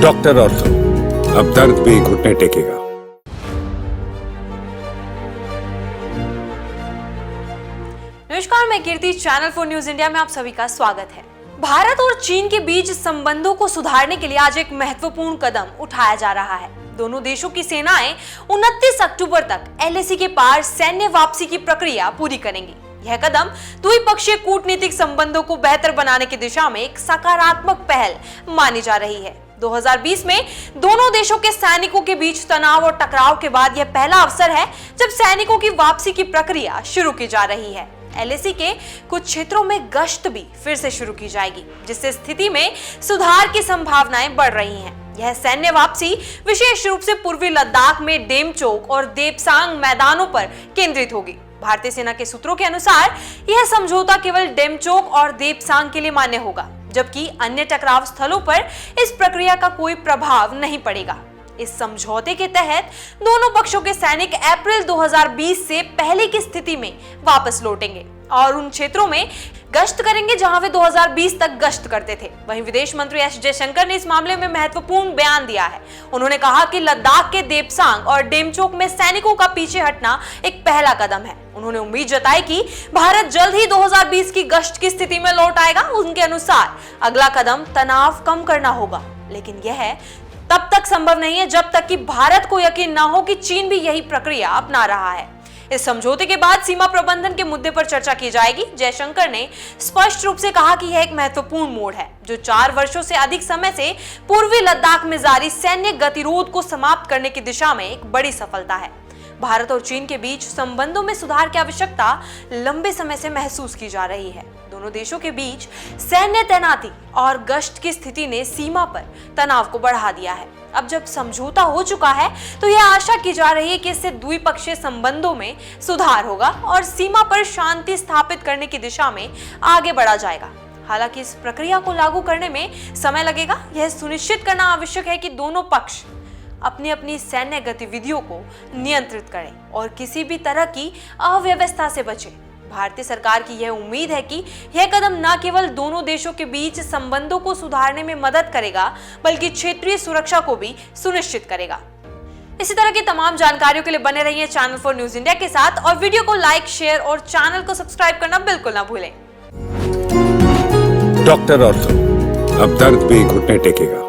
Doctor ortho, अब दर्द भी घुटने टेकेगा। नमस्कार, मैं कीर्ति, चैनल 4 न्यूज इंडिया में आप सभी का स्वागत है। भारत और चीन के बीच संबंधों को सुधारने के लिए आज एक महत्वपूर्ण कदम उठाया जा रहा है। दोनों देशों की सेनाएं 29 अक्टूबर तक LAC के पार सैन्य वापसी की प्रक्रिया पूरी करेंगी। यह कदम द्विपक्षीय कूटनीतिक संबंधों को बेहतर बनाने की दिशा में एक सकारात्मक पहल मानी जा रही है। 2020 में दोनों देशों के सैनिकों के बीच तनाव और टकराव के बाद यह पहला अवसर है जब सैनिकों की वापसी की प्रक्रिया शुरू की जा रही है। LAC के कुछ क्षेत्रों में गश्त भी फिर से शुरू की जाएगी, जिससे स्थिति में सुधार की संभावनाएं बढ़ रही हैं। यह सैन्य वापसी विशेष रूप से पूर्वी लद्दाख में डेमचोक और देपसांग मैदानों पर केंद्रित होगी। भारतीय सेना के सूत्रों के अनुसार यह समझौता केवल डेमचोक और देपसांग के लिए मान्य होगा, जबकि अन्य टकराव स्थलों पर इस प्रक्रिया का कोई प्रभाव नहीं पड़ेगा। इस समझौते के तहत दोनों पक्षों के सैनिक अप्रैल 2020 से पहले की स्थिति में वापस लौटेंगे और उन क्षेत्रों में गश्त करेंगे जहां वे 2020 तक गश्त करते थे। वहीं विदेश मंत्री एस जयशंकर ने इस मामले में महत्वपूर्ण बयान दिया है। उन्होंने कहा कि लद्दाख के देपसांग और डेमचोक में सैनिकों का पीछे हटना एक पहला कदम है। उन्होंने उम्मीद जताई कि भारत जल्द ही 2020 की गश्त की स्थिति में लौट आएगा। उनके अनुसार अगला कदम तनाव कम करना होगा, लेकिन यह तब तक संभव नहीं है जब तक कि भारत को यकीन न हो कि चीन भी यही प्रक्रिया अपना रहा है। इस समझौते के बाद सीमा प्रबंधन के मुद्दे पर चर्चा की जाएगी। जयशंकर ने स्पष्ट रूप से कहा कि यह एक महत्वपूर्ण मोड़ है जो 4 वर्षों से अधिक समय से पूर्वी लद्दाख में जारी सैन्य गतिरोध को समाप्त करने की दिशा में एक बड़ी सफलता है। भारत और चीन के बीच संबंधों में सुधार की आवश्यकता लंबे समय से महसूस की जा रही है। दोनों देशों के बीच सैन्य तैनाती और गश्त की स्थिति ने सीमा पर तनाव को बढ़ा दिया है। अब जब समझौता हो चुका है तो यह आशा की जा रही है कि इससे द्विपक्षीय संबंधों में सुधार होगा और सीमा पर शांति स्थापित करने की दिशा में आगे बढ़ा जाएगा। हालांकि इस प्रक्रिया को लागू करने में समय लगेगा। यह सुनिश्चित करना आवश्यक है कि दोनों पक्ष अपनी अपनी सैन्य गतिविधियों को नियंत्रित करें और किसी भी तरह की अव्यवस्था से बचें। भारतीय सरकार की यह उम्मीद है कि यह कदम न केवल दोनों देशों के बीच संबंधों को सुधारने में मदद करेगा, बल्कि क्षेत्रीय सुरक्षा को भी सुनिश्चित करेगा। इसी तरह की तमाम जानकारियों के लिए बने रहिए चैनल 4 न्यूज इंडिया के साथ और वीडियो को लाइक, शेयर और चैनल को सब्सक्राइब करना बिल्कुल ना भूलें। डॉक्टर ऑर्थो, अब दर्द भी घुटने टेकेगा।